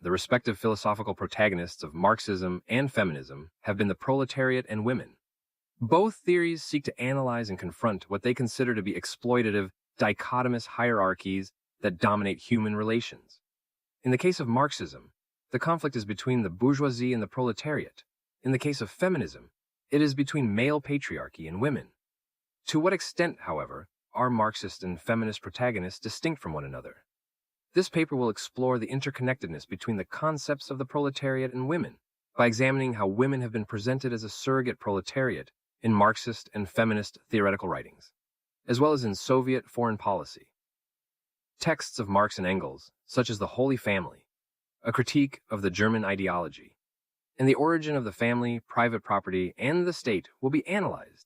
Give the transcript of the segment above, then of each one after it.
the respective philosophical protagonists of Marxism and feminism have been the proletariat and women. Both theories seek to analyze and confront what they consider to be exploitative, dichotomous hierarchies that dominate human relations. In the case of Marxism, the conflict is between the bourgeoisie and the proletariat. In the case of feminism, it is between male patriarchy and women. To what extent, however, are Marxist and feminist protagonists distinct from one another? This paper will explore the interconnectedness between the concepts of the proletariat and women by examining how women have been presented as a surrogate proletariat in Marxist and feminist theoretical writings, as well as in Soviet foreign policy. Texts of Marx and Engels, such as The Holy Family, a critique of the German ideology, and the origin of the family, private property, and the state will be analyzed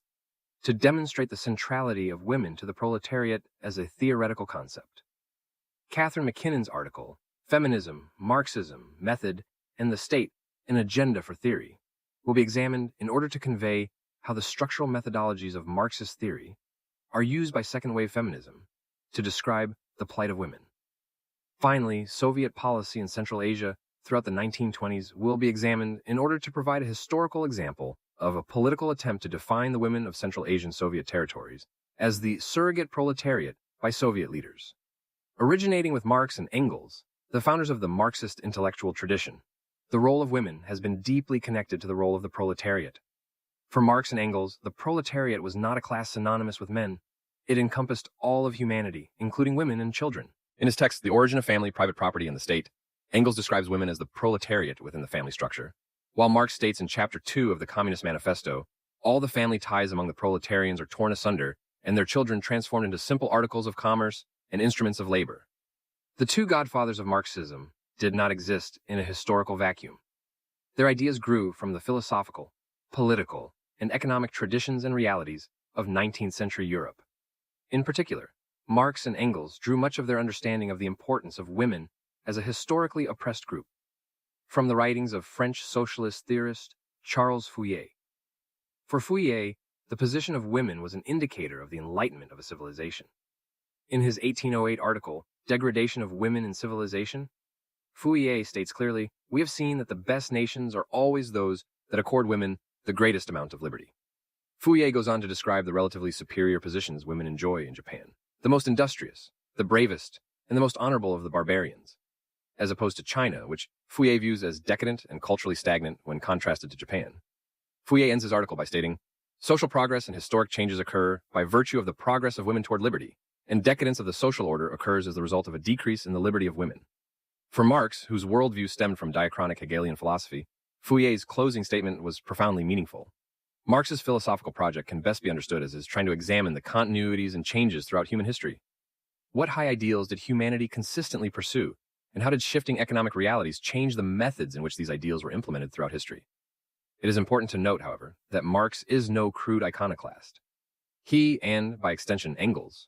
to demonstrate the centrality of women to the proletariat as a theoretical concept. Catherine McKinnon's article, Feminism, Marxism, Method, and the State, an Agenda for Theory, will be examined in order to convey how the structural methodologies of Marxist theory are used by second-wave feminism to describe the plight of women. Finally, Soviet policy in Central Asia throughout the 1920s will be examined in order to provide a historical example of a political attempt to define the women of Central Asian Soviet territories as the surrogate proletariat by Soviet leaders. Originating with Marx and Engels, the founders of the Marxist intellectual tradition, the role of women has been deeply connected to the role of the proletariat. For Marx and Engels, the proletariat was not a class synonymous with men. It encompassed all of humanity, including women and children. In his text, The Origin of Family, Private Property, and the State, Engels describes women as the proletariat within the family structure, while Marx states in Chapter 2 of the Communist Manifesto, all the family ties among the proletarians are torn asunder, and their children transformed into simple articles of commerce and instruments of labor. The two godfathers of Marxism did not exist in a historical vacuum. Their ideas grew from the philosophical, political, and economic traditions and realities of 19th century Europe. In particular, Marx and Engels drew much of their understanding of the importance of women as a historically oppressed group from the writings of French socialist theorist Charles Fourier. For Fourier, the position of women was an indicator of the enlightenment of a civilization. In his 1808 article, Degradation of Women in Civilization, Fourier states clearly, "We have seen that the best nations are always those that accord women the greatest amount of liberty." Fourier goes on to describe the relatively superior positions women enjoy in Japan, the most industrious, the bravest, and the most honorable of the barbarians, as opposed to China, which Fourier views as decadent and culturally stagnant when contrasted to Japan. Fourier ends his article by stating, "Social progress and historic changes occur by virtue of the progress of women toward liberty, and decadence of the social order occurs as the result of a decrease in the liberty of women." For Marx, whose worldview stemmed from diachronic Hegelian philosophy, Fourier's closing statement was profoundly meaningful. Marx's philosophical project can best be understood as his trying to examine the continuities and changes throughout human history. What high ideals did humanity consistently pursue, and how did shifting economic realities change the methods in which these ideals were implemented throughout history? It is important to note, however, that Marx is no crude iconoclast. He, and by extension Engels,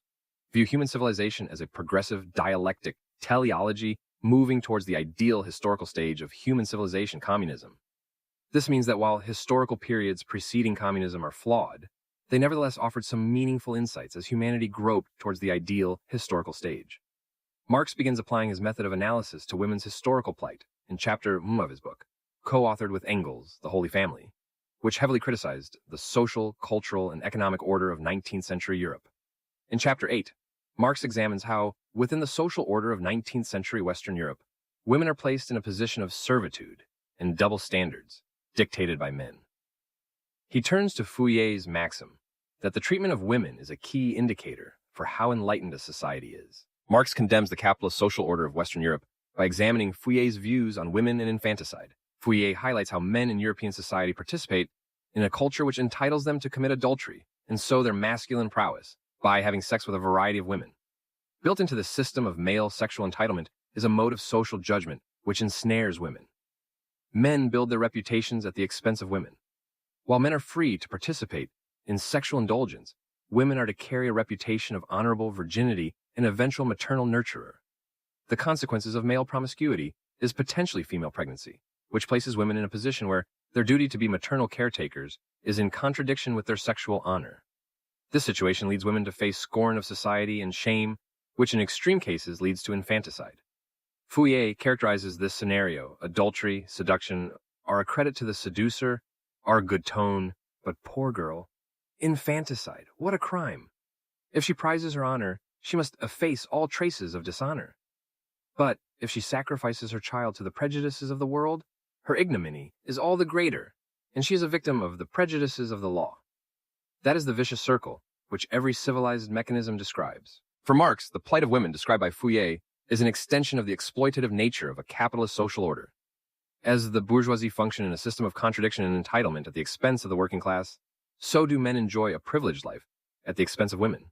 view human civilization as a progressive dialectic teleology moving towards the ideal historical stage of human civilization, communism. This means that while historical periods preceding communism are flawed, they nevertheless offered some meaningful insights as humanity groped towards the ideal historical stage. Marx begins applying his method of analysis to women's historical plight in Chapter 1 of his book, co-authored with Engels, The Holy Family, which heavily criticized the social, cultural, and economic order of 19th century Europe. In Chapter 8, Marx examines how, within the social order of 19th century Western Europe, women are placed in a position of servitude and double standards dictated by men. He turns to Fourier's maxim that the treatment of women is a key indicator for how enlightened a society is. Marx condemns the capitalist social order of Western Europe by examining Fourier's views on women and infanticide. Fourier highlights how men in European society participate in a culture which entitles them to commit adultery and sow their masculine prowess by having sex with a variety of women. Built into the system of male sexual entitlement is a mode of social judgment which ensnares women. Men build their reputations at the expense of women. While men are free to participate in sexual indulgence, women are to carry a reputation of honorable virginity and eventual maternal nurturer. The consequences of male promiscuity is potentially female pregnancy, which places women in a position where their duty to be maternal caretakers is in contradiction with their sexual honor. This situation leads women to face scorn of society and shame, which in extreme cases leads to infanticide. Fourier characterizes this scenario: adultery, seduction, are a credit to the seducer, are a good tone, but poor girl. Infanticide, what a crime! If she prizes her honor, she must efface all traces of dishonor. But if she sacrifices her child to the prejudices of the world, her ignominy is all the greater, and she is a victim of the prejudices of the law. That is the vicious circle, which every civilized mechanism describes. For Marx, the plight of women described by Fourier is an extension of the exploitative nature of a capitalist social order. As the bourgeoisie function in a system of contradiction and entitlement at the expense of the working class, so do men enjoy a privileged life at the expense of women.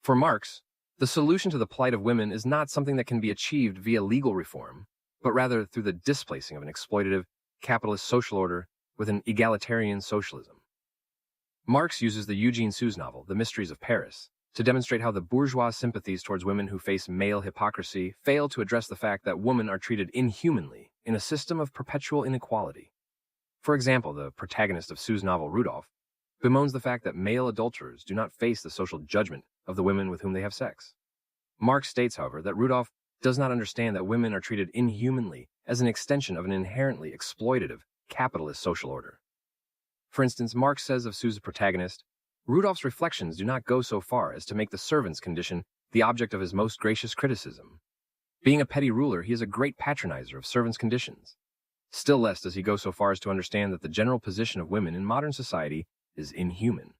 For Marx, the solution to the plight of women is not something that can be achieved via legal reform, but rather through the displacing of an exploitative capitalist social order with an egalitarian socialism. Marx uses the Eugene Sue's novel, The Mysteries of Paris, to demonstrate how the bourgeois sympathies towards women who face male hypocrisy fail to address the fact that women are treated inhumanly in a system of perpetual inequality. For example, the protagonist of Sue's novel, Rudolph, bemoans the fact that male adulterers do not face the social judgment of the women with whom they have sex. Marx states, however, that Rudolph does not understand that women are treated inhumanly as an extension of an inherently exploitative capitalist social order. For instance, Marx says of Sue's protagonist, Rudolph's reflections do not go so far as to make the servant's condition the object of his most gracious criticism. Being a petty ruler, he is a great patronizer of servants' conditions. Still less does he go so far as to understand that the general position of women in modern society is inhuman.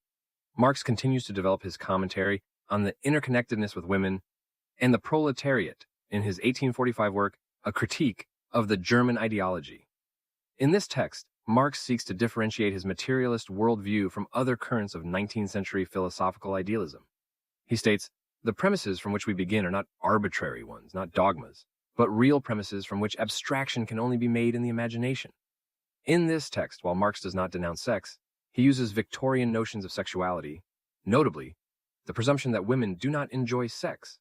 Marx continues to develop his commentary on the interconnectedness with women and the Proletariat in his 1845 work, A Critique of the German Ideology. In this text, Marx seeks to differentiate his materialist worldview from other currents of 19th century philosophical idealism. He states, the premises from which we begin are not arbitrary ones, not dogmas, but real premises from which abstraction can only be made in the imagination. In this text, while Marx does not denounce sex, he uses Victorian notions of sexuality, notably, the presumption that women do not enjoy sex,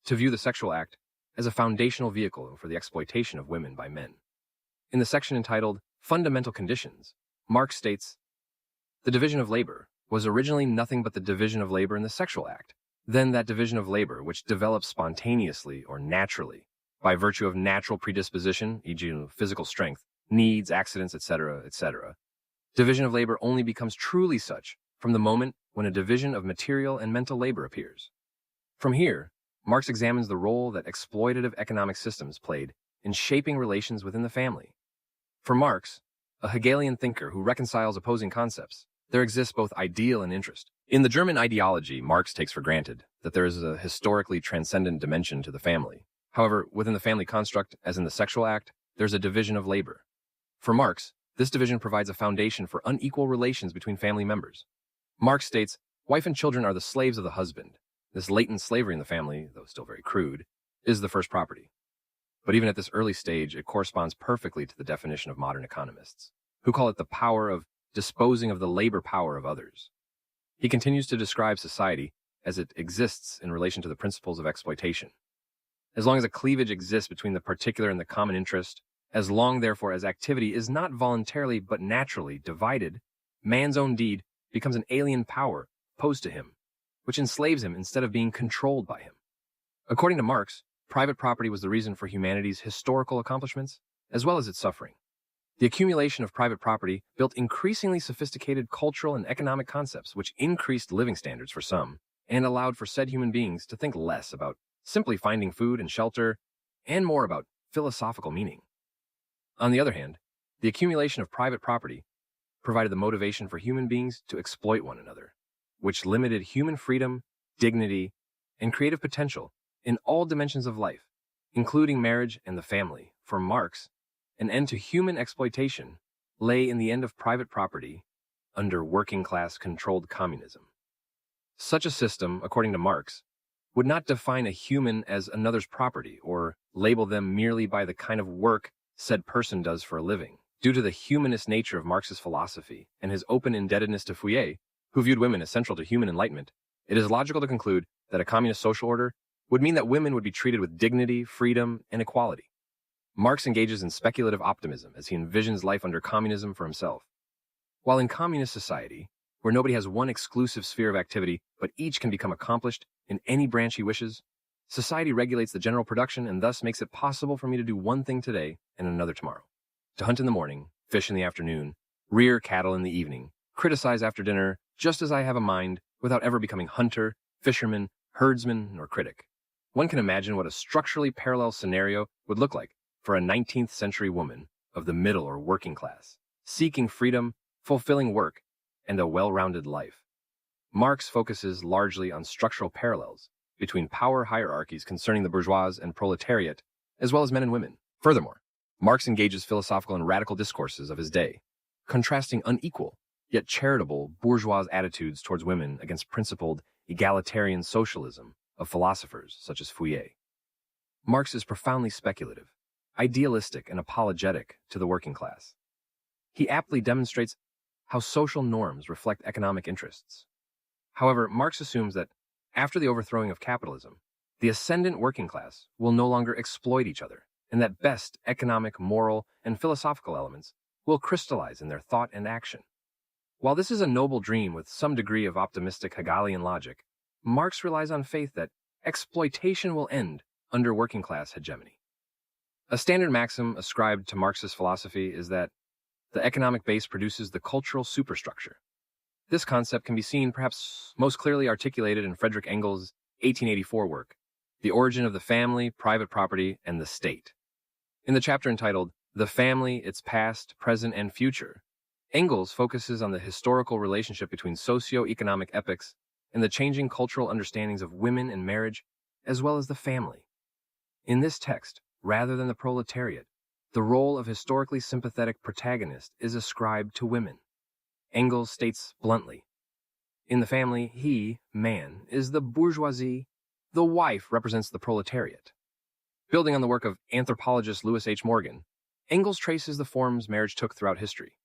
to view the sexual act as a foundational vehicle for the exploitation of women by men. In the section entitled Fundamental Conditions, Marx states, the division of labor was originally nothing but the division of labor in the sexual act. Then that division of labor, which develops spontaneously or naturally, by virtue of natural predisposition, e.g. physical strength, needs, accidents, etc., etc., division of labor only becomes truly such from the moment when a division of material and mental labor appears. From here, Marx examines the role that exploitative economic systems played in shaping relations within the family. For Marx, a Hegelian thinker who reconciles opposing concepts, there exists both ideal and interest. In the German ideology, Marx takes for granted that there is a historically transcendent dimension to the family. However, within the family construct, as in the sexual act, there's a division of labor. For Marx, this division provides a foundation for unequal relations between family members. Marx states, wife and children are the slaves of the husband. This latent slavery in the family, though still very crude, is the first property. But even at this early stage, it corresponds perfectly to the definition of modern economists, who call it the power of disposing of the labor power of others. He continues to describe society as it exists in relation to the principles of exploitation. As long as a cleavage exists between the particular and the common interest, as long, therefore, as activity is not voluntarily but naturally divided, man's own deed becomes an alien power opposed to him, which enslaves him instead of being controlled by him. According to Marx, private property was the reason for humanity's historical accomplishments, as well as its suffering. The accumulation of private property built increasingly sophisticated cultural and economic concepts which increased living standards for some and allowed for said human beings to think less about simply finding food and shelter and more about philosophical meaning. On the other hand, the accumulation of private property provided the motivation for human beings to exploit one another, which limited human freedom, dignity, and creative potential in all dimensions of life, including marriage and the family. For Marx, an end to human exploitation lay in the end of private property under working-class controlled communism. Such a system, according to Marx, would not define a human as another's property or label them merely by the kind of work said person does for a living. Due to the humanist nature of Marx's philosophy and his open indebtedness to Fourier, who viewed women as central to human enlightenment, it is logical to conclude that a communist social order would mean that women would be treated with dignity, freedom, and equality. Marx engages in speculative optimism as he envisions life under communism for himself. While in communist society, where nobody has one exclusive sphere of activity, but each can become accomplished in any branch he wishes, Society regulates the general production and thus makes it possible for me to do one thing today and another tomorrow. To hunt in the morning, fish in the afternoon, rear cattle in the evening, criticize after dinner, just as I have a mind, without ever becoming hunter, fisherman, herdsman, or critic. One can imagine what a structurally parallel scenario would look like for a 19th century woman of the middle or working class, seeking freedom, fulfilling work, and a well-rounded life. Marx focuses largely on structural parallels between power hierarchies concerning the bourgeois and proletariat, as well as men and women. Furthermore, Marx engages philosophical and radical discourses of his day, contrasting unequal, yet charitable bourgeois attitudes towards women against principled, egalitarian socialism of philosophers such as Fourier. Marx is profoundly speculative, idealistic, and apologetic to the working class. He aptly demonstrates how social norms reflect economic interests. However, Marx assumes that after the overthrowing of capitalism, the ascendant working class will no longer exploit each other, and that best economic, moral, and philosophical elements will crystallize in their thought and action. While this is a noble dream with some degree of optimistic Hegelian logic, Marx relies on faith that exploitation will end under working class hegemony. A standard maxim ascribed to Marxist philosophy is that the economic base produces the cultural superstructure. This concept can be seen perhaps most clearly articulated in Friedrich Engels' 1884 work, The Origin of the Family, Private Property, and the State. In the chapter entitled The Family, Its Past, Present, and Future, Engels focuses on the historical relationship between socio-economic epochs and the changing cultural understandings of women and marriage, as well as the family. In this text, rather than the proletariat, the role of historically sympathetic protagonist is ascribed to women. Engels states bluntly, in the family, he, man, is the bourgeoisie, the wife represents the proletariat. Building on the work of anthropologist Lewis H. Morgan, Engels traces the forms marriage took throughout history.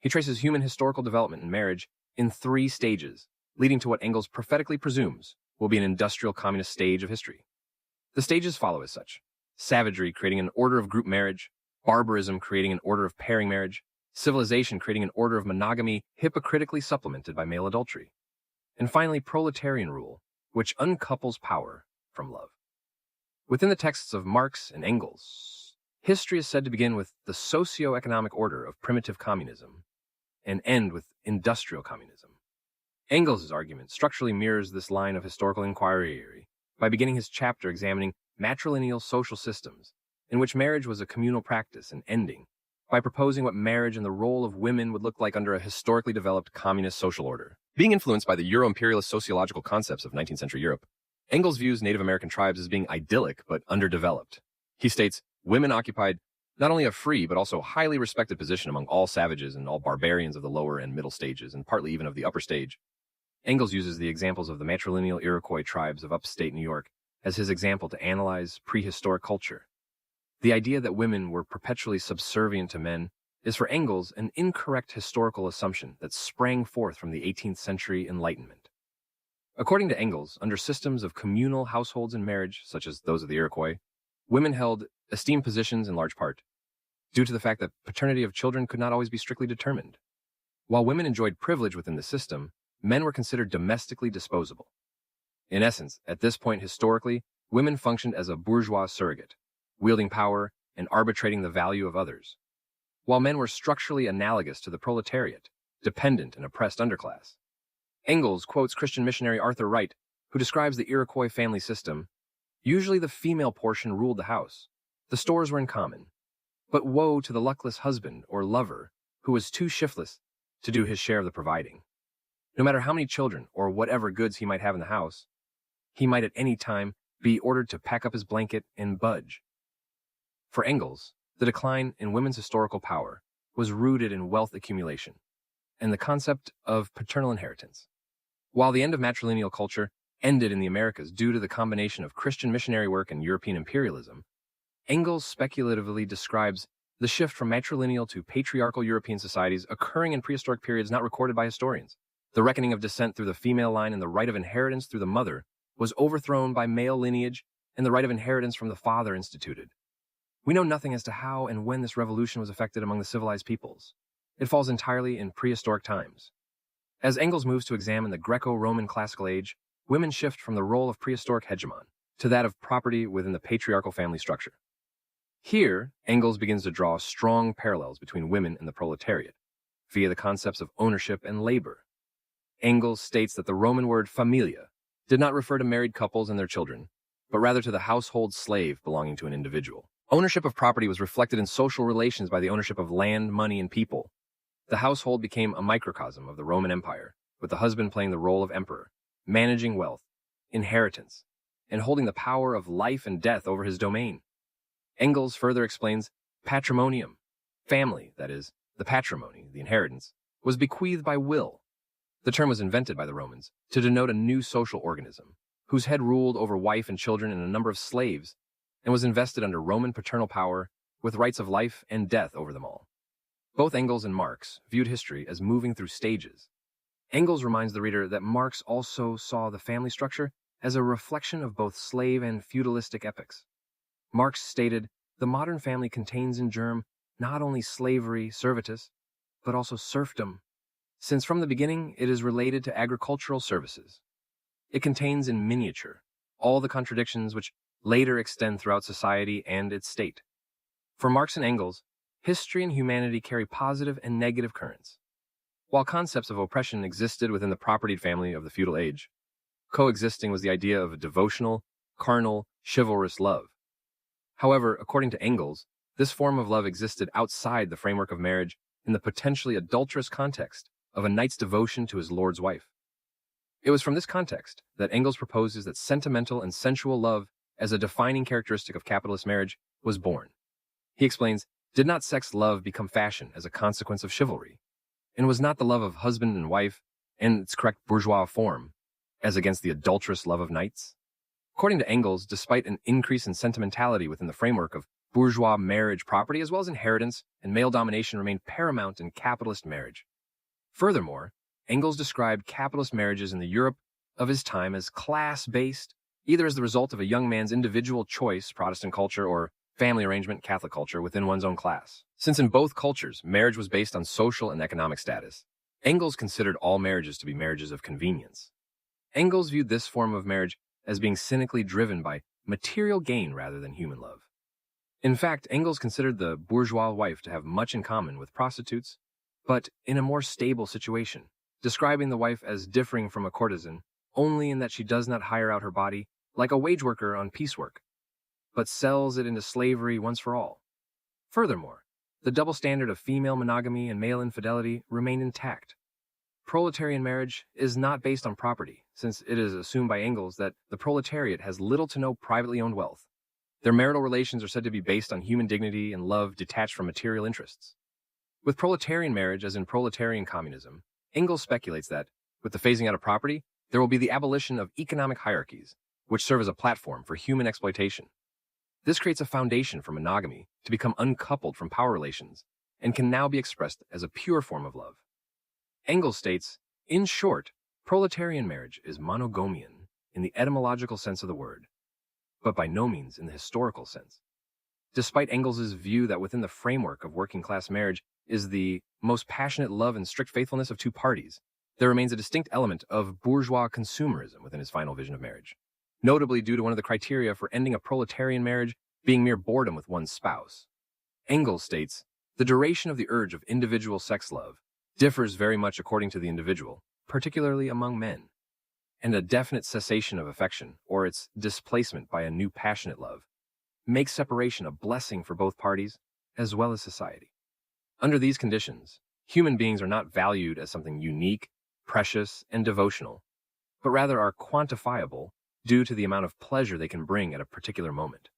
He traces human historical development in marriage in 3 stages, leading to what Engels prophetically presumes will be an industrial communist stage of history. The stages follow as such: savagery creating an order of group marriage, barbarism creating an order of pairing marriage, civilization creating an order of monogamy hypocritically supplemented by male adultery, and finally proletarian rule, which uncouples power from love. Within the texts of Marx and Engels, history is said to begin with the socio-economic order of primitive communism and end with industrial communism. Engels' argument structurally mirrors this line of historical inquiry by beginning his chapter examining matrilineal social systems in which marriage was a communal practice and ending by proposing what marriage and the role of women would look like under a historically developed communist social order. Being influenced by the Euro-imperialist sociological concepts of 19th century Europe, Engels views Native American tribes as being idyllic but underdeveloped. He states, women occupied not only a free but also highly respected position among all savages and all barbarians of the lower and middle stages, and partly even of the upper stage. Engels uses the examples of the matrilineal Iroquois tribes of upstate New York as his example to analyze prehistoric culture. The idea that women were perpetually subservient to men is for Engels an incorrect historical assumption that sprang forth from the 18th century Enlightenment. According to Engels, under systems of communal households and marriage, such as those of the Iroquois, women held esteemed positions in large part due to the fact that paternity of children could not always be strictly determined. While women enjoyed privilege within the system, men were considered domestically disposable. In essence, at this point historically, women functioned as a bourgeois surrogate, wielding power and arbitrating the value of others, while men were structurally analogous to the proletariat, dependent and oppressed underclass. Engels quotes Christian missionary Arthur Wright, who describes the Iroquois family system. Usually the female portion ruled the house. The stores were in common. But woe to the luckless husband or lover who was too shiftless to do his share of the providing. No matter how many children or whatever goods he might have in the house, he might at any time be ordered to pack up his blanket and budge. For Engels, the decline in women's historical power was rooted in wealth accumulation and the concept of paternal inheritance. While the end of matrilineal culture ended in the Americas due to the combination of Christian missionary work and European imperialism, Engels speculatively describes the shift from matrilineal to patriarchal European societies occurring in prehistoric periods not recorded by historians. The reckoning of descent through the female line and the right of inheritance through the mother was overthrown by male lineage and the right of inheritance from the father instituted. We know nothing as to how and when this revolution was effected among the civilized peoples. It falls entirely in prehistoric times. As Engels moves to examine the Greco-Roman classical age, women shift from the role of prehistoric hegemon to that of property within the patriarchal family structure. Here, Engels begins to draw strong parallels between women and the proletariat, via the concepts of ownership and labor. Engels states that the Roman word familia did not refer to married couples and their children, but rather to the household slave belonging to an individual. Ownership of property was reflected in social relations by the ownership of land, money, and people. The household became a microcosm of the Roman Empire, with the husband playing the role of emperor, managing wealth, inheritance, and holding the power of life and death over his domain. Engels further explains patrimonium, family, that is, the patrimony, the inheritance, was bequeathed by will. The term was invented by the Romans to denote a new social organism, whose head ruled over wife and children and a number of slaves, and was invested under Roman paternal power with rights of life and death over them all. Both Engels and Marx viewed history as moving through stages. Engels reminds the reader that Marx also saw the family structure as a reflection of both slave and feudalistic epochs. Marx stated, "The modern family contains in germ not only slavery, servitus, but also serfdom, since from the beginning it is related to agricultural services. It contains in miniature all the contradictions which later extend throughout society and its state." For Marx and Engels, history and humanity carry positive and negative currents. While concepts of oppression existed within the propertied family of the feudal age, coexisting was the idea of a devotional, carnal, chivalrous love. However, according to Engels, this form of love existed outside the framework of marriage in the potentially adulterous context of a knight's devotion to his lord's wife. It was from this context that Engels proposes that sentimental and sensual love as a defining characteristic of capitalist marriage was born. He explains, "Did not sex love become fashion as a consequence of chivalry? And was not the love of husband and wife, in its correct bourgeois form, as against the adulterous love of knights?" According to Engels, despite an increase in sentimentality within the framework of bourgeois marriage, property as well as inheritance and male domination remained paramount in capitalist marriage. Furthermore, Engels described capitalist marriages in the Europe of his time as class-based, either as the result of a young man's individual choice, Protestant culture, or family arrangement, Catholic culture, within one's own class. Since in both cultures, marriage was based on social and economic status, Engels considered all marriages to be marriages of convenience. Engels viewed this form of marriage as being cynically driven by material gain rather than human love. In fact, Engels considered the bourgeois wife to have much in common with prostitutes, but in a more stable situation, describing the wife as differing from a courtesan only in that she does not hire out her body like a wage worker on piecework, but sells it into slavery once for all. Furthermore, the double standard of female monogamy and male infidelity remained intact. Proletarian marriage is not based on property, since it is assumed by Engels that the proletariat has little to no privately owned wealth. Their marital relations are said to be based on human dignity and love detached from material interests. With proletarian marriage, as in proletarian communism, Engels speculates that, with the phasing out of property, there will be the abolition of economic hierarchies, which serve as a platform for human exploitation. This creates a foundation for monogamy to become uncoupled from power relations and can now be expressed as a pure form of love. Engels states, in short, proletarian marriage is monogomian in the etymological sense of the word, but by no means in the historical sense. Despite Engels' view that within the framework of working-class marriage is the most passionate love and strict faithfulness of two parties, there remains a distinct element of bourgeois consumerism within his final vision of marriage, notably due to one of the criteria for ending a proletarian marriage being mere boredom with one's spouse. Engels states, the duration of the urge of individual sex love differs very much according to the individual, particularly among men, and a definite cessation of affection, or its displacement by a new passionate love, makes separation a blessing for both parties as well as society. Under these conditions, human beings are not valued as something unique, precious, and devotional, but rather are quantifiable due to the amount of pleasure they can bring at a particular moment.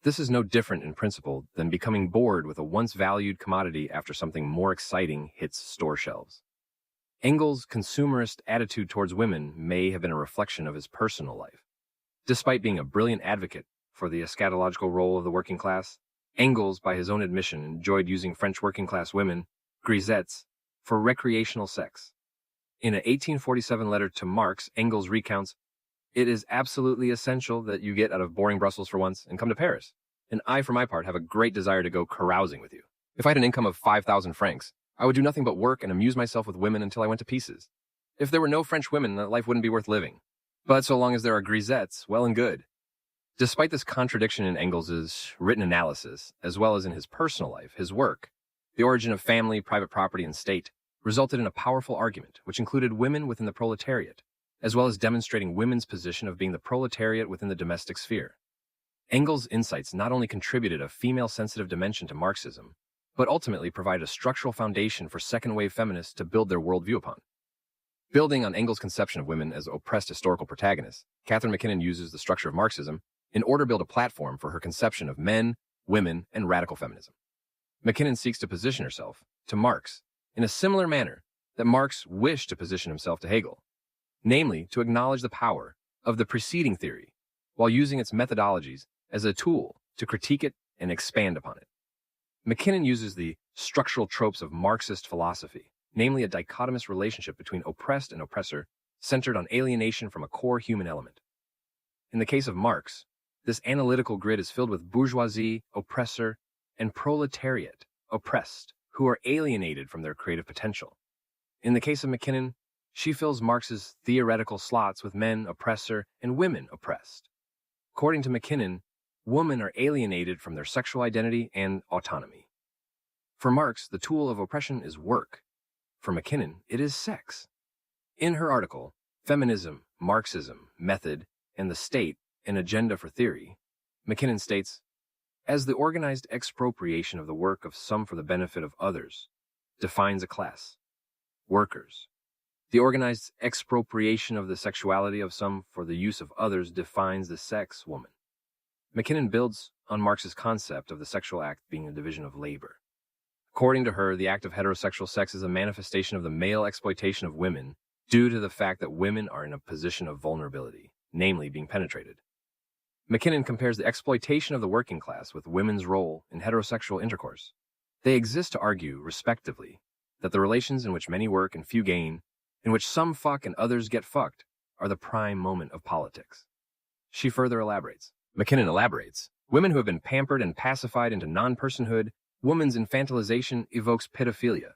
This is no different in principle than becoming bored with a once valued commodity after something more exciting hits store shelves. Engels' consumerist attitude towards women may have been a reflection of his personal life. Despite being a brilliant advocate for the eschatological role of the working class, Engels, by his own admission, enjoyed using French working-class women, grisettes, for recreational sex. In an 1847 letter to Marx, Engels recounts, "It is absolutely essential that you get out of boring Brussels for once and come to Paris. And I, for my part, have a great desire to go carousing with you. If I had an income of 5,000 francs, I would do nothing but work and amuse myself with women until I went to pieces. If there were no French women, life wouldn't be worth living. But so long as there are grisettes, well and good. Despite this contradiction in Engels's written analysis, as well as in his personal life, his work, The Origin of Family, Private Property, and State, resulted in a powerful argument which included women within the proletariat, as well as demonstrating women's position of being the proletariat within the domestic sphere. Engels' insights not only contributed a female-sensitive dimension to Marxism, but ultimately provided a structural foundation for second-wave feminists to build their worldview upon. Building on Engels' conception of women as oppressed historical protagonists, Catherine MacKinnon uses the structure of Marxism in order to build a platform for her conception of men, women, and radical feminism. MacKinnon seeks to position herself to Marx in a similar manner that Marx wished to position himself to Hegel, namely to acknowledge the power of the preceding theory while using its methodologies as a tool to critique it and expand upon it. MacKinnon uses the structural tropes of Marxist philosophy, namely a dichotomous relationship between oppressed and oppressor centered on alienation from a core human element. In the case of Marx, this analytical grid is filled with bourgeoisie, oppressor, and proletariat, oppressed, who are alienated from their creative potential. In the case of MacKinnon, she fills Marx's theoretical slots with men, oppressor, and women, oppressed. According to MacKinnon, women are alienated from their sexual identity and autonomy. For Marx, the tool of oppression is work. For MacKinnon, it is sex. In her article, Feminism, Marxism, Method, and the State, an Agenda for Theory, MacKinnon states, as the organized expropriation of the work of some for the benefit of others defines a class, workers. The organized expropriation of the sexuality of some for the use of others defines the sex, woman. MacKinnon builds on Marx's concept of the sexual act being a division of labor. According to her, the act of heterosexual sex is a manifestation of the male exploitation of women due to the fact that women are in a position of vulnerability, namely being penetrated. MacKinnon compares the exploitation of the working class with women's role in heterosexual intercourse. They exist to argue, respectively, that the relations in which many work and few gain, in which some fuck and others get fucked, are the prime moment of politics. She further elaborates. MacKinnon elaborates, women who have been pampered and pacified into non-personhood, woman's infantilization evokes pedophilia,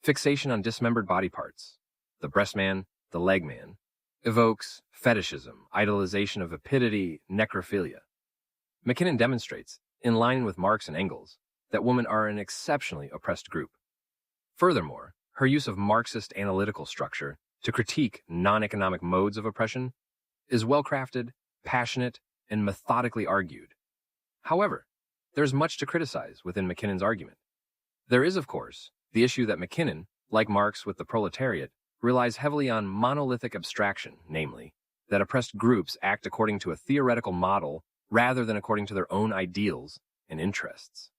fixation on dismembered body parts, the breast man, the leg man, evokes fetishism, idolization of vapidity, necrophilia. MacKinnon demonstrates, in line with Marx and Engels, that women are an exceptionally oppressed group. Furthermore, her use of Marxist analytical structure to critique non-economic modes of oppression is well-crafted, passionate, and methodically argued. However, there's much to criticize within MacKinnon's argument. There is, of course, the issue that MacKinnon, like Marx with the proletariat, relies heavily on monolithic abstraction, namely, that oppressed groups act according to a theoretical model rather than according to their own ideals and interests.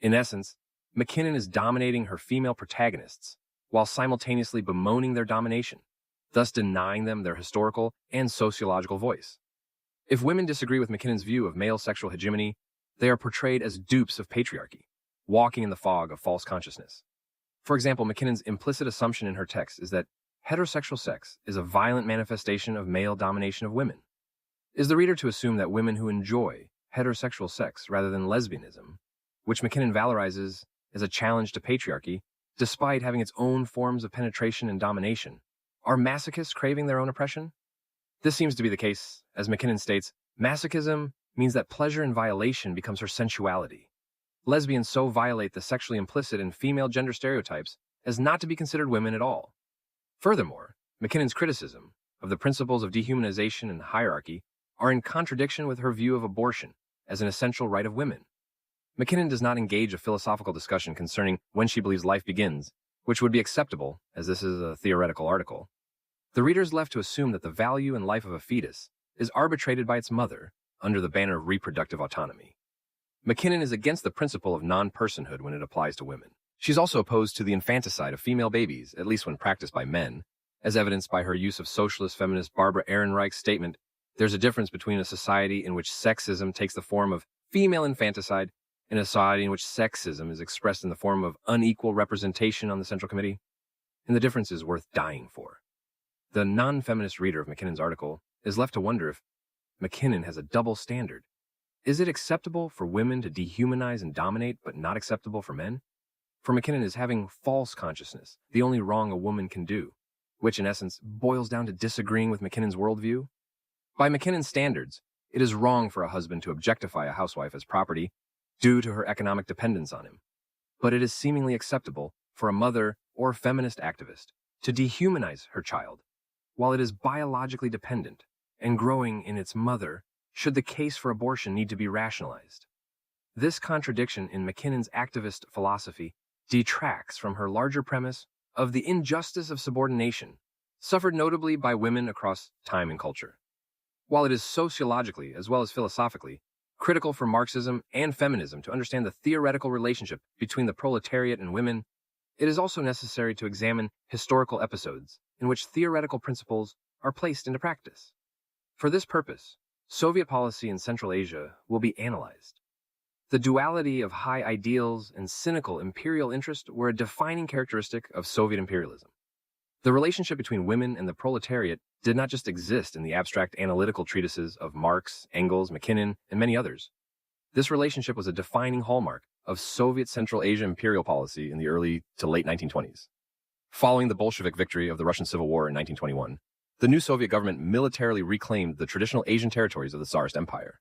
In essence, MacKinnon is dominating her female protagonists while simultaneously bemoaning their domination, thus denying them their historical and sociological voice. If women disagree with MacKinnon's view of male sexual hegemony, they are portrayed as dupes of patriarchy, walking in the fog of false consciousness. For example, MacKinnon's implicit assumption in her text is that heterosexual sex is a violent manifestation of male domination of women. Is the reader to assume that women who enjoy heterosexual sex rather than lesbianism, which MacKinnon valorizes as a challenge to patriarchy, despite having its own forms of penetration and domination, are masochists craving their own oppression? This seems to be the case. As MacKinnon states, masochism means that pleasure in violation becomes her sensuality. Lesbians so violate the sexually implicit in female gender stereotypes as not to be considered women at all. Furthermore, MacKinnon's criticism of the principles of dehumanization and hierarchy are in contradiction with her view of abortion as an essential right of women. MacKinnon does not engage a philosophical discussion concerning when she believes life begins, which would be acceptable, as this is a theoretical article. The reader is left to assume that the value and life of a fetus is arbitrated by its mother under the banner of reproductive autonomy. MacKinnon is against the principle of non-personhood when it applies to women. She's also opposed to the infanticide of female babies, at least when practiced by men, as evidenced by her use of socialist feminist Barbara Ehrenreich's statement, "There's a difference between a society in which sexism takes the form of female infanticide and a society in which sexism is expressed in the form of unequal representation on the Central Committee, and the difference is worth dying for." The non-feminist reader of MacKinnon's article is left to wonder if MacKinnon has a double standard. Is it acceptable for women to dehumanize and dominate, but not acceptable for men? For MacKinnon is having false consciousness the only wrong a woman can do, which in essence boils down to disagreeing with MacKinnon's worldview? By MacKinnon's standards, It is wrong for a husband to objectify a housewife as property due to her economic dependence on him. But it is seemingly acceptable for a mother or feminist activist to dehumanize her child, while it is biologically dependent and growing in its mother should the case for abortion need to be rationalized. This contradiction in McKinnon's activist philosophy detracts from her larger premise of the injustice of subordination, suffered notably by women across time and culture. While it is sociologically, as well as philosophically, critical for Marxism and feminism to understand the theoretical relationship between the proletariat and women, it is also necessary to examine historical episodes in which theoretical principles are placed into practice. For this purpose, Soviet policy in Central Asia will be analyzed. The duality of high ideals and cynical imperial interest were a defining characteristic of Soviet imperialism. The relationship between women and the proletariat did not just exist in the abstract analytical treatises of Marx, Engels, McKinnon, and many others. This relationship was a defining hallmark of Soviet Central Asia imperial policy in the early to late 1920s. Following the Bolshevik victory of the Russian Civil War in 1921, the new Soviet government militarily reclaimed the traditional Asian territories of the Tsarist Empire.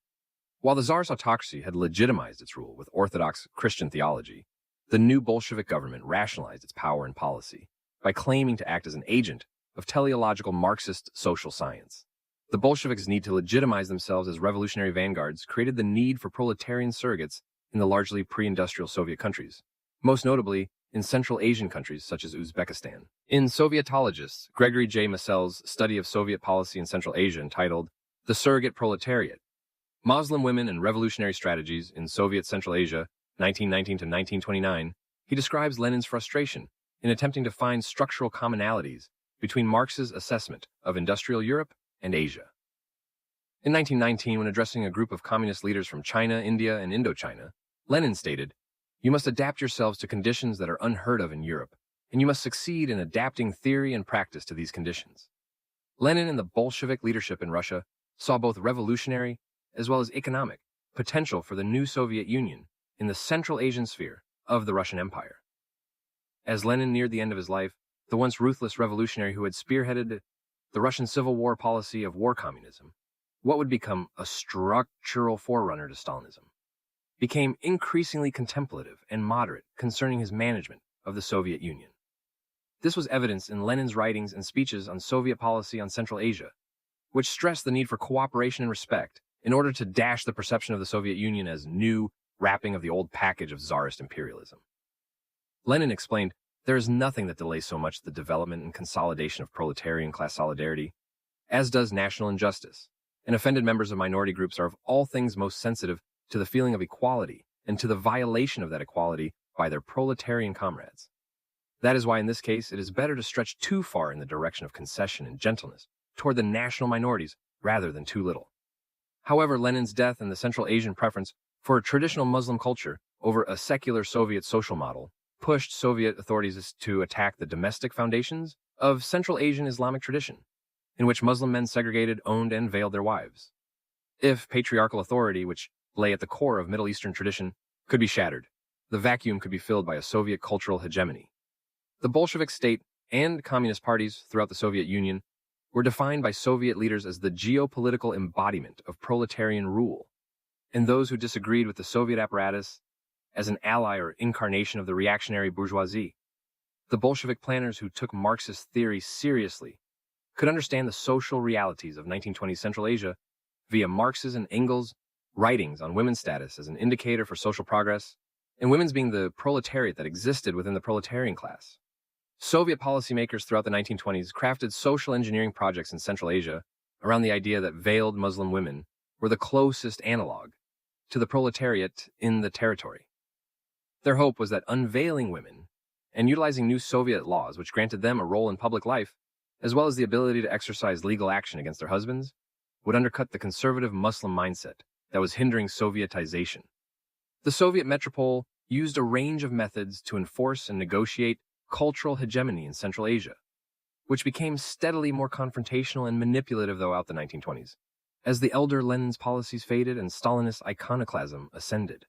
While the Tsarist autocracy had legitimized its rule with Orthodox Christian theology, the new Bolshevik government rationalized its power and policy by claiming to act as an agent of teleological Marxist social science. The Bolsheviks' need to legitimize themselves as revolutionary vanguards created the need for proletarian surrogates in the largely pre-industrial Soviet countries, most notably in Central Asian countries such as Uzbekistan. In Sovietologist Gregory J. Massel's study of Soviet policy in Central Asia entitled The Surrogate Proletariat, Muslim Women and Revolutionary Strategies in Soviet Central Asia, 1919 to 1929, he describes Lenin's frustration in attempting to find structural commonalities between Marx's assessment of industrial Europe and Asia. In 1919, when addressing a group of communist leaders from China, India, and Indochina, Lenin stated, "You must adapt yourselves to conditions that are unheard of in Europe, and you must succeed in adapting theory and practice to these conditions." Lenin and the Bolshevik leadership in Russia saw both revolutionary as well as economic potential for the new Soviet Union in the Central Asian sphere of the Russian Empire. As Lenin neared the end of his life, the once ruthless revolutionary who had spearheaded the Russian Civil War policy of war communism, what would become a structural forerunner to Stalinism, became increasingly contemplative and moderate concerning his management of the Soviet Union. This was evidenced in Lenin's writings and speeches on Soviet policy on Central Asia, which stressed the need for cooperation and respect in order to dash the perception of the Soviet Union as new wrapping of the old package of Tsarist imperialism. Lenin explained, "There is nothing that delays so much the development and consolidation of proletarian class solidarity, as does national injustice, and offended members of minority groups are of all things most sensitive to the feeling of equality and to the violation of that equality by their proletarian comrades. That is why in this case it is better to stretch too far in the direction of concession and gentleness toward the national minorities rather than too little." However, Lenin's death and the Central Asian preference for a traditional Muslim culture over a secular Soviet social model pushed Soviet authorities to attack the domestic foundations of Central Asian Islamic tradition, in which Muslim men segregated, owned, and veiled their wives. If patriarchal authority, which lay at the core of Middle Eastern tradition, could be shattered, the vacuum could be filled by a Soviet cultural hegemony. The Bolshevik state and communist parties throughout the Soviet Union were defined by Soviet leaders as the geopolitical embodiment of proletarian rule, and those who disagreed with the Soviet apparatus as an ally or incarnation of the reactionary bourgeoisie. The Bolshevik planners who took Marxist theory seriously could understand the social realities of 1920s Central Asia via Marx's and Engels' writings on women's status as an indicator for social progress, and women's being the proletariat that existed within the proletarian class. Soviet policymakers throughout the 1920s crafted social engineering projects in Central Asia around the idea that veiled Muslim women were the closest analog to the proletariat in the territory. Their hope was that unveiling women and utilizing new Soviet laws which granted them a role in public life, as well as the ability to exercise legal action against their husbands, would undercut the conservative Muslim mindset that was hindering Sovietization. The Soviet metropole used a range of methods to enforce and negotiate cultural hegemony in Central Asia, which became steadily more confrontational and manipulative throughout the 1920s, as the elder Lenin's policies faded and Stalinist iconoclasm ascended.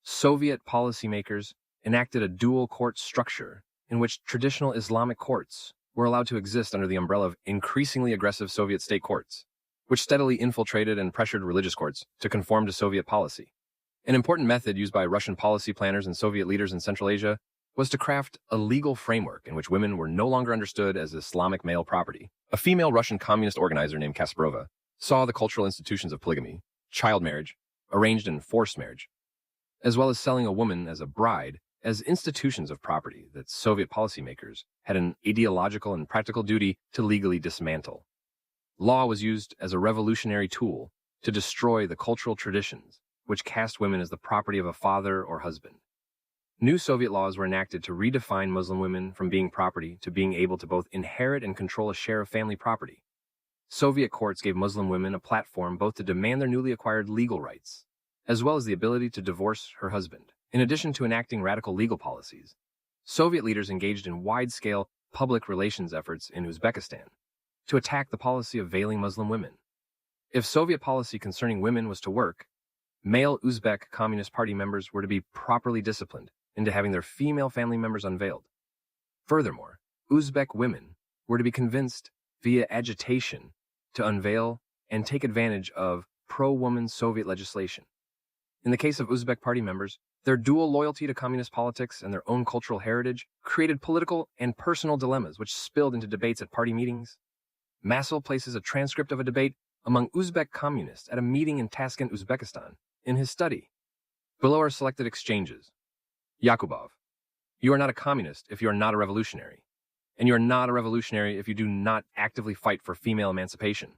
Soviet policymakers enacted a dual court structure in which traditional Islamic courts were allowed to exist under the umbrella of increasingly aggressive Soviet state courts, which steadily infiltrated and pressured religious courts to conform to Soviet policy. An important method used by Russian policy planners and Soviet leaders in Central Asia was to craft a legal framework in which women were no longer understood as Islamic male property. A female Russian communist organizer named Kasparova saw the cultural institutions of polygamy, child marriage, arranged and forced marriage, as well as selling a woman as a bride, as institutions of property that Soviet policymakers had an ideological and practical duty to legally dismantle. Law was used as a revolutionary tool to destroy the cultural traditions which cast women as the property of a father or husband. New Soviet laws were enacted to redefine Muslim women from being property to being able to both inherit and control a share of family property. Soviet courts gave Muslim women a platform both to demand their newly acquired legal rights, as well as the ability to divorce her husband. In addition to enacting radical legal policies, Soviet leaders engaged in wide-scale public relations efforts in Uzbekistan to attack the policy of veiling Muslim women. If Soviet policy concerning women was to work, male Uzbek Communist Party members were to be properly disciplined into having their female family members unveiled. Furthermore, Uzbek women were to be convinced via agitation to unveil and take advantage of pro-woman Soviet legislation. In the case of Uzbek party members, their dual loyalty to communist politics and their own cultural heritage created political and personal dilemmas which spilled into debates at party meetings. Massel places a transcript of a debate among Uzbek communists at a meeting in Tashkent, Uzbekistan, in his study. Below are selected exchanges. Yakubov, you are not a communist if you are not a revolutionary, and you are not a revolutionary if you do not actively fight for female emancipation.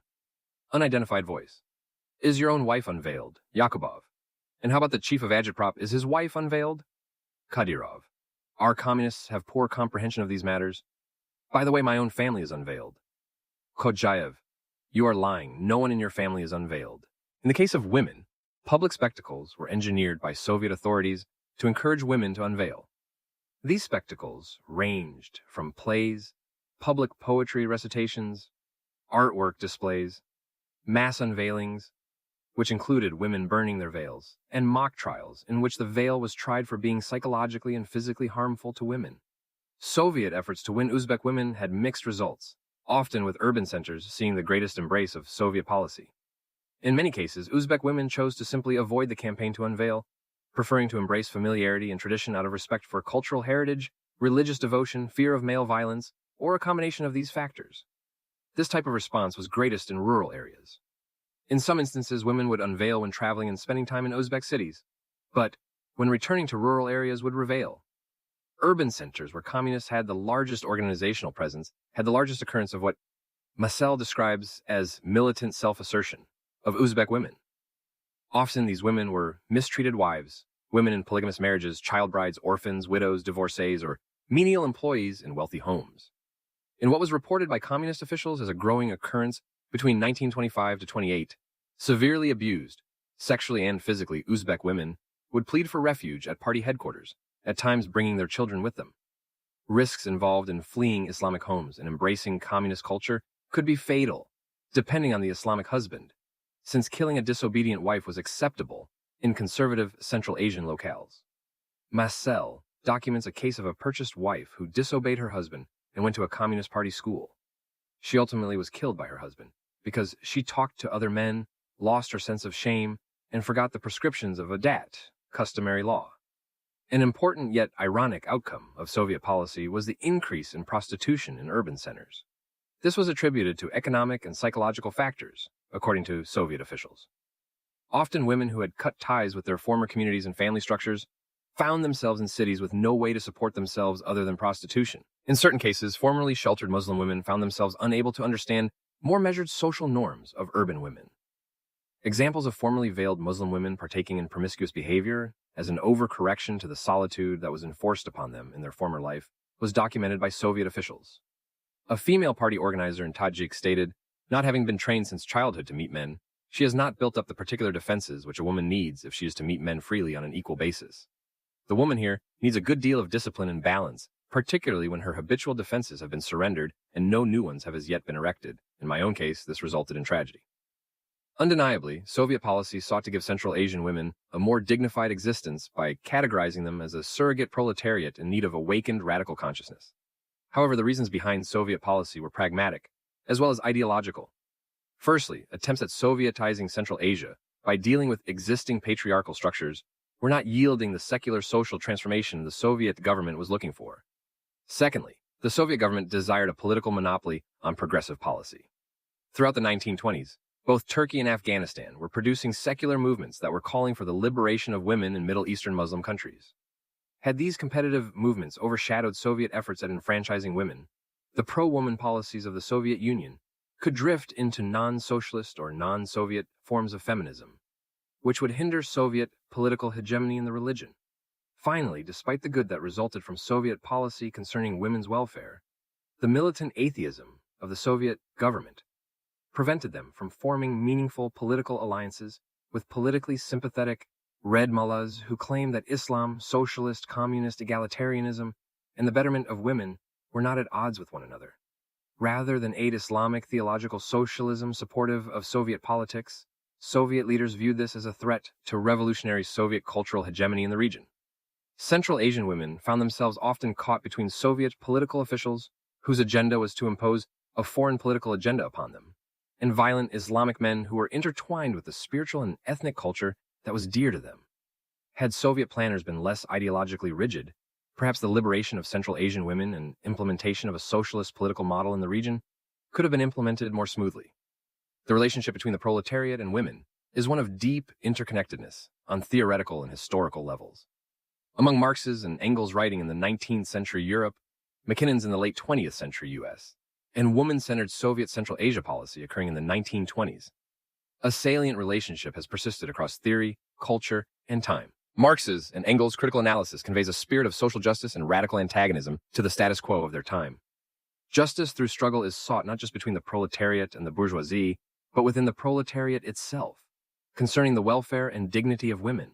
Unidentified voice. Is your own wife unveiled? Yakubov. And how about the chief of Agitprop? Is his wife unveiled? Kadyrov. Our communists have poor comprehension of these matters. By the way, my own family is unveiled. Kodjaev. You are lying. No one in your family is unveiled. In the case of women, public spectacles were engineered by Soviet authorities to encourage women to unveil. These spectacles ranged from plays, public poetry recitations, artwork displays, mass unveilings, which included women burning their veils, and mock trials in which the veil was tried for being psychologically and physically harmful to women. Soviet efforts to win Uzbek women had mixed results, often with urban centers seeing the greatest embrace of Soviet policy. In many cases, Uzbek women chose to simply avoid the campaign to unveil, preferring to embrace familiarity and tradition out of respect for cultural heritage, religious devotion, fear of male violence, or a combination of these factors. This type of response was greatest in rural areas. In some instances, women would unveil when traveling and spending time in Uzbek cities, but when returning to rural areas would reveal. Urban centers where communists had the largest organizational presence had the largest occurrence of what Massel describes as militant self-assertion of Uzbek women. Often these women were mistreated wives, women in polygamous marriages, child brides, orphans, widows, divorcees, or menial employees in wealthy homes. In what was reported by communist officials as a growing occurrence between 1925 to 28, severely abused, sexually and physically, Uzbek women would plead for refuge at party headquarters, at times bringing their children with them. Risks involved in fleeing Islamic homes and embracing communist culture could be fatal, depending on the Islamic husband, since killing a disobedient wife was acceptable in conservative Central Asian locales. Massel documents a case of a purchased wife who disobeyed her husband and went to a Communist Party school. She ultimately was killed by her husband because she talked to other men, lost her sense of shame, and forgot the prescriptions of a dat, customary law. An important yet ironic outcome of Soviet policy was the increase in prostitution in urban centers. This was attributed to economic and psychological factors, according to Soviet officials. Often women who had cut ties with their former communities and family structures found themselves in cities with no way to support themselves other than prostitution. In certain cases, formerly sheltered Muslim women found themselves unable to understand more measured social norms of urban women. Examples of formerly veiled Muslim women partaking in promiscuous behavior as an overcorrection to the solitude that was enforced upon them in their former life was documented by Soviet officials. A female party organizer in Tajik stated, not having been trained since childhood to meet men, she has not built up the particular defenses which a woman needs if she is to meet men freely on an equal basis. The woman here needs a good deal of discipline and balance, particularly when her habitual defenses have been surrendered and no new ones have as yet been erected. In my own case, this resulted in tragedy. Undeniably, Soviet policy sought to give Central Asian women a more dignified existence by categorizing them as a surrogate proletariat in need of awakened radical consciousness. However, the reasons behind Soviet policy were pragmatic, as well as ideological. Firstly, attempts at Sovietizing Central Asia by dealing with existing patriarchal structures were not yielding the secular social transformation the Soviet government was looking for. Secondly, the Soviet government desired a political monopoly on progressive policy. Throughout the 1920s, both Turkey and Afghanistan were producing secular movements that were calling for the liberation of women in Middle Eastern Muslim countries. Had these competitive movements overshadowed Soviet efforts at enfranchising women, the pro-woman policies of the Soviet Union could drift into non-socialist or non-Soviet forms of feminism, which would hinder Soviet political hegemony in the religion. Finally, despite the good that resulted from Soviet policy concerning women's welfare, the militant atheism of the Soviet government prevented them from forming meaningful political alliances with politically sympathetic red mullahs who claimed that Islam, socialist, communist, egalitarianism, and the betterment of women were not at odds with one another. Rather than aid Islamic theological socialism supportive of Soviet politics, Soviet leaders viewed this as a threat to revolutionary Soviet cultural hegemony in the region. Central Asian women found themselves often caught between Soviet political officials whose agenda was to impose a foreign political agenda upon them, and violent Islamic men who were intertwined with the spiritual and ethnic culture that was dear to them. Had Soviet planners been less ideologically rigid, perhaps the liberation of Central Asian women and implementation of a socialist political model in the region could have been implemented more smoothly. The relationship between the proletariat and women is one of deep interconnectedness on theoretical and historical levels. Among Marx's and Engels' writing in the 19th century Europe, Mackinnon's in the late 20th century US, and woman-centered Soviet Central Asia policy occurring in the 1920s, a salient relationship has persisted across theory, culture, and time. Marx's and Engels' critical analysis conveys a spirit of social justice and radical antagonism to the status quo of their time. Justice through struggle is sought not just between the proletariat and the bourgeoisie, but within the proletariat itself, concerning the welfare and dignity of women.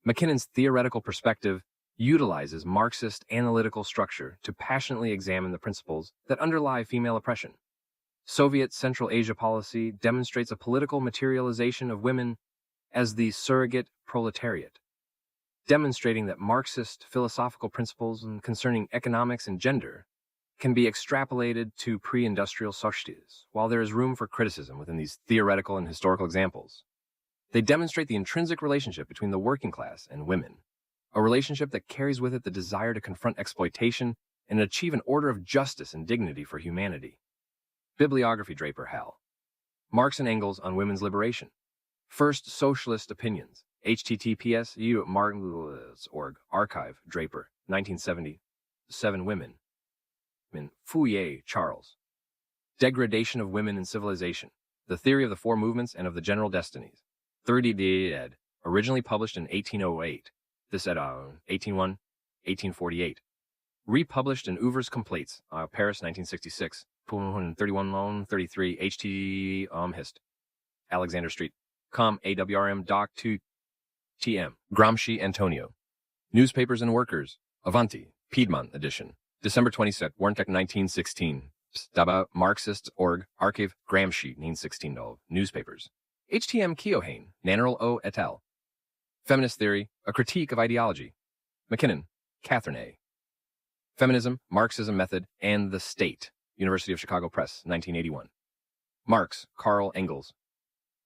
Mackinnon's theoretical perspective utilizes Marxist analytical structure to passionately examine the principles that underlie female oppression. Soviet Central Asia policy demonstrates a political materialization of women as the surrogate proletariat, demonstrating that Marxist philosophical principles concerning economics and gender can be extrapolated to pre-industrial societies, while there is room for criticism within these theoretical and historical examples. They demonstrate the intrinsic relationship between the working class and women, a relationship that carries with it the desire to confront exploitation and achieve an order of justice and dignity for humanity. Bibliography Draper Hal. Marx and Engels on Women's Liberation. First Socialist Opinions. https martin's.org. Archive. Draper. 1970. 7 Women. Fourier, Charles. Degradation of Women in Civilization. The Theory of the Four Movements and of the General Destinies. 30d ed. Originally published in 1808. This ed. 1801, 1848. Republished in Ouvres Complètes, Paris, 1966. 31 33 HT Hist. Alexander Street. Com AWRM Doc 2 TM. Gramsci Antonio. Newspapers and Workers. Avanti. Piedmont edition. December 27, Warntech 1916. Daba Marxists org. Archive. Gramsci 1916. Newspapers. HTM Keohane. Nannerl O. et al. Feminist Theory. A Critique of Ideology. Mackinnon. Catherine A. Feminism, Marxism Method, and the State. University of Chicago Press, 1981. Marx, Karl Engels.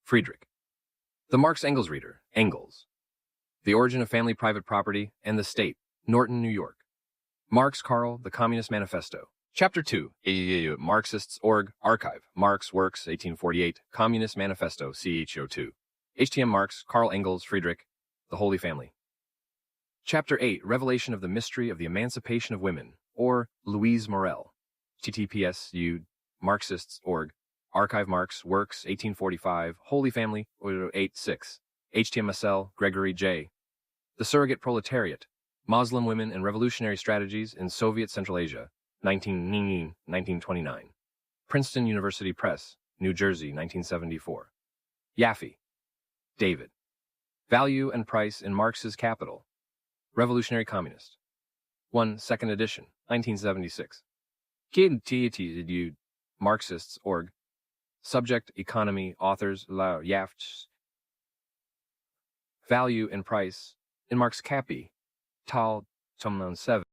Friedrich. The Marx-Engels Reader, Engels. The Origin of Family Private Property and the State, Norton, New York. Marx, Karl, The Communist Manifesto. Chapter 2, Marxists Org, Archive, Marx Works, 1848, Communist Manifesto, CHO2. HTM Marx, Karl Engels, Friedrich, The Holy Family. Chapter 8, Revelation of the Mystery of the Emancipation of Women, or Louise Morel. https Marxists Org. Archive Marx Works 1845 Holy Family 86 HTM Massel Gregory J. The Surrogate Proletariat Muslim Women and Revolutionary Strategies in Soviet Central Asia 1929 Princeton University Press New Jersey 1974 Yaffe David Value and Price in Marx's Capital Revolutionary Communist 1 2nd edition 1976 Marxists Org. Subject, Economy, Authors, La Yafts. Value and Price in Marx Capi. Tal, Tom 7.